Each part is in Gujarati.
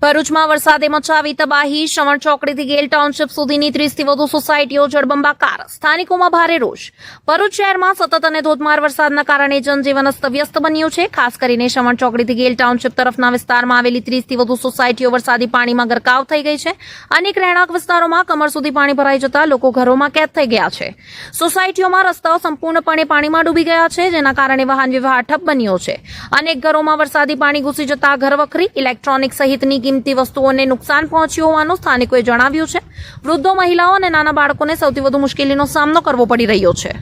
ભરૂચમાં વરસાદે મચાવી તબાહી. શ્રવણ ચોકડીથી ગેલ ટાઉનશીપ સુધીની 30 થી વધુ સોસાયટીઓ જળબંબાકાર. સ્થાનિકોમાં ભારે રોષ. ભરૂચ શહેરમાં સતત અને ધોધમાર વરસાદના કારણે જનજીવન અસ્તવ્યસ્ત બન્યું છે. ખાસ કરીને શ્રવણ ચોકડીથી ગેલ ટાઉનશીપ તરફના વિસ્તારમાં આવેલી 30 થી વધુ સોસાયટીઓ વરસાદી પાણીમાં ગરકાવ થઈ ગઈ છે. અનેક રહેણાંક વિસ્તારોમાં કમર સુધી પાણી ભરાઈ જતા લોકો ઘરોમાં કેદ થઈ ગયા છે. સોસાયટીઓમાં રસ્તાઓ સંપૂર્ણપણે પાણીમાં ડૂબી ગયા છે, જેના કારણે વાહન વ્યવહાર ઠપ બન્યો છે. અનેક ઘરોમાં વરસાદી પાણી ઘૂસી જતા ઘરવખરી, ઇલેક્ટ્રોનિક સહિતની કિંમતી વસ્તુઓને નુકસાન પહોંચ્યું હોવાનું સ્થાનિકોએ જણાવ્યું છે. વૃદ્ધો, મહિલાઓ અને નાના બાળકોને સૌથી વધુ મુશ્કેલીનો સામનો કરવો પડી રહ્યો છે.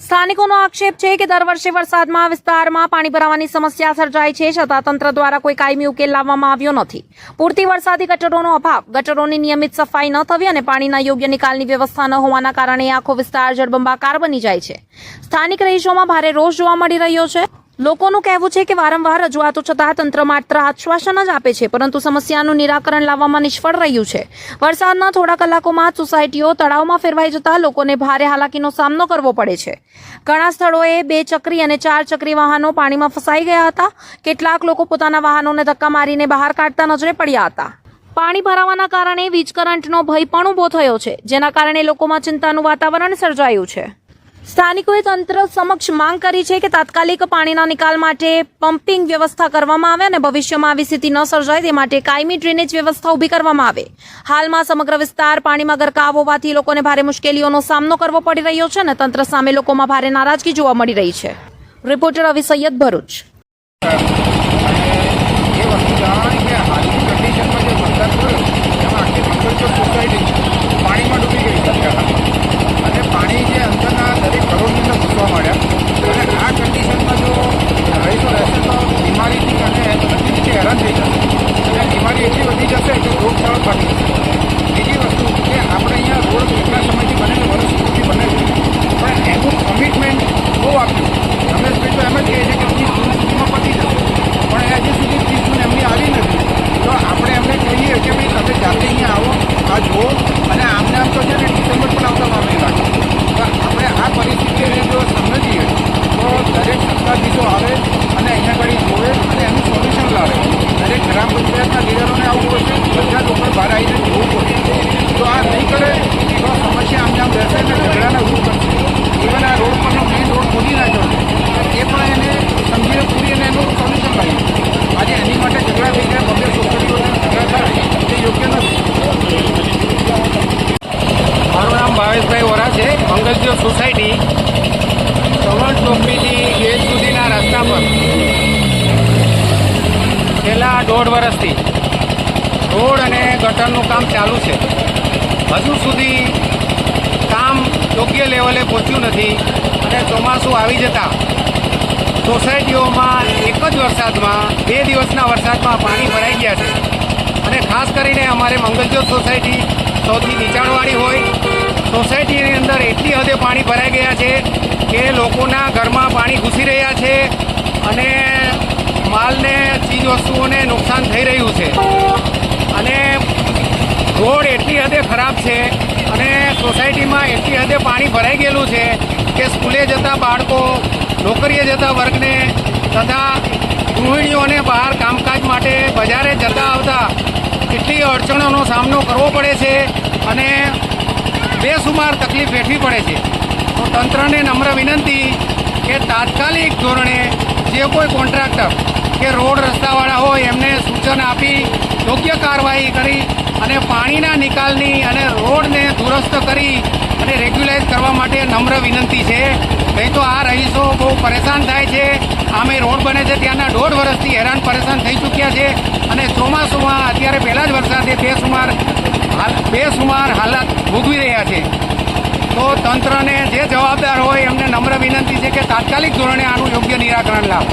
સ્થાનિકોનો આક્ષેપ છે કે દર વર્ષે વરસાદમાં વિસ્તારમાં પાણી ભરાવાની સમસ્યા સર્જાય છે, છતાં તંત્ર દ્વારા કોઈ કાયમી ઉકેલ લાવવામાં આવ્યો નથી. પૂરતી વરસાદી ગટરોનો અભાવ, ગટરોની નિયમિત સફાઈ ન થવી અને પાણીના યોગ્ય નિકાલની વ્યવસ્થા ન હોવાના કારણે આખો વિસ્તાર જળબંબાકાર બની જાય છે. સ્થાનિક રહીશોમાં ભારે રોષ જોવા મળી રહ્યો છે. લોકોનું કહેવું છે કે વારંવાર રજૂઆતો છતાં તંત્ર માત્ર આશ્વાસન જ આપે છે, પરંતુ સમસ્યાનું નિરાકરણ લાવવામાં નિષ્ફળ રહ્યું છે. વરસાદના થોડા કલાકોમાં જ સોસાયટીઓ તળાવમાં ફેરવાઈ જતા લોકોને ભારે હાલાકીનો સામનો કરવો પડે છે. ઘણા સ્થળોએ 2 ચક્રી અને 4 ચક્રી વાહનો પાણીમાં ફસાઈ ગયા હતા. કેટલાક લોકો પોતાના વાહનોને ધક્કા મારીને બહાર કાઢતા નજરે પડ્યા હતા. પાણી ભરાવાના કારણે વીજ કરંટનો ભય પણ ઉભો થયો છે, જેના કારણે લોકોમાં ચિંતાનું વાતાવરણ સર્જાયું છે. સ્થાનિકોએ તંત્ર સમક્ષ માંગ કરી છે કે તાત્કાલિક પાણીના નિકાલ માટે પમ્પિંગ વ્યવસ્થા કરવામાં આવે અને ભવિષ્યમાં આવી સ્થિતિ ન સર્જાય તે માટે કાયમી ડ્રેનેજ વ્યવસ્થા ઊભી કરવામાં આવે. હાલમાં સમગ્ર વિસ્તાર પાણીમાં ગરકાવ હોવાથી લોકોને ભારે મુશ્કેલીઓનો સામનો કરવો પડી રહ્યો છે અને તંત્ર સામે લોકોમાં ભારે નારાજગી જોવા મળી રહી છે. રિપોર્ટર રવિ સૈયદ, ભરૂચ. પાણીમાં ડૂબી ગઈ છે અને પાણી જે અંદરના દરેક ઘરોની અંદર ઘૂસવા માંડ્યા અને આ કન્ડિશનમાં જો રહીશો રહેશે તો બીમારીથી અને બધી રીતે હેરાન થઈ જશે અને બીમારી એટલી વધી જશે કે રોગચાળો ફાટી જશે. બીજી વસ્તુ કે આપણે અહીંયા રોડ કેટલા સમયથી બને છે, વર્ષ સુધી બને છે, પણ એનું કમિટમેન્ટ બહુ આપ્યું. રમેશભાઈ તો એમ જ કહે છે કે 30 જૂન સુધીમાં પતી જશે, પણ હજી સુધી 30 જૂન એમની આવી નથી. તો આપણે એમને કહીએ કે ભાઈ તમે જાતે અહીંયા આવો, આ જુઓ, અને આમને આમ તો છે ને ડિસેમ્બર પણ આવતા મામલે લાગે. આપણે આ પરિસ્થિતિને જો સમજીએ તો દરેક સત્તાધીશો આવે અને અહીંયા આગળ જોવે અને એનું સોલ્યુશન લાવે. દરેક ગ્રામ પંચાયતના લીડરોને આવવું પડશે, બધા લોકો બહાર આવીને જોવું પડશે. જો આ નહીં કરે તો સમસ્યા આમને આમ રહેશે અને ઝઘડાના રૂપ કરશે. ઇવન આ રોડ પરનો મેઇન રોડ ખોલી નાખ્યો છે, એ પણ એને સમજીને પૂરી અને એનું સોલ્યુશન લાવ્યું. આજે એની માટે ઝઘડા થઈ ગયા, બબે છોકરીઓને ઝઘડા થાય તે યોગ્ય નથી. મારું નામ ભાવેશભાઈ વોરા છે. મંગલજ્યોત સોસાયટી, શ્રવણ ચોકડીથી ગેટ સુધીના રસ્તા પર છેલ્લા 1.5 વર્ષથી રોડ અને ગટરનું કામ ચાલુ છે. હજુ સુધી કામ યોગ્ય લેવલે પહોંચ્યું નથી અને ચોમાસું આવી જતાં સોસાયટીઓમાં એક જ વરસાદમાં 2 દિવસના વરસાદમાં પાણી ભરાઈ ગયા છે. અને ખાસ કરીને અમારે મંગલજ્યોત સોસાયટી સૌથી નીચાણવાળી હોય, સોસાયટીની અંદર એટલી હદે પાણી ભરાઈ ગયા છે કે લોકોના ઘરમાં પાણી ઘૂસી રહ્યા છે અને માલને, ચીજવસ્તુઓને નુકસાન થઈ રહ્યું છે. અને રોડ એટલી હદે ખરાબ છે અને સોસાયટીમાં એટલી હદે પાણી ભરાઈ ગયેલું છે કે સ્કૂલે જતા બાળકો, નોકરીએ જતા વર્ગને તથા ગૃહિણીઓને બહાર કામકાજ માટે બજારે જતા આવતા કેટલી અડચણોનો સામનો કરવો પડે છે અને બેસુમાર તકલીફ વેઠવી પડે છે. તો તંત્રને નમ્ર વિનંતી કે તાત્કાલિક ધોરણે જે કોઈ કોન્ટ્રાક્ટર કે રોડ રસ્તાવાળા હોય એમને સૂચન આપી યોગ્ય કાર્યવાહી કરી અને પાણીના નિકાલની અને રોડને દુરસ્ત કરી અને રેગ્યુલાઇઝ કરવા માટે નમ્ર વિનંતી છે. નહીં તો આ રહીશો બહુ પરેશાન થાય છે. આમે રોડ બને છે ત્યાંના 1.5 વર્ષથી હેરાન પરેશાન થઈ ચૂક્યા છે અને ચોમાસુમાં અત્યારે પહેલાં જ વરસાદે બેસુમાર હાલત ભોગવી રહ્યા છે. તો તંત્રને જે જવાબદાર હોય એમને નમ્ર વિનંતી છે કે તાત્કાલિક ધોરણે આનું યોગ્ય નિરાકરણ લાવે.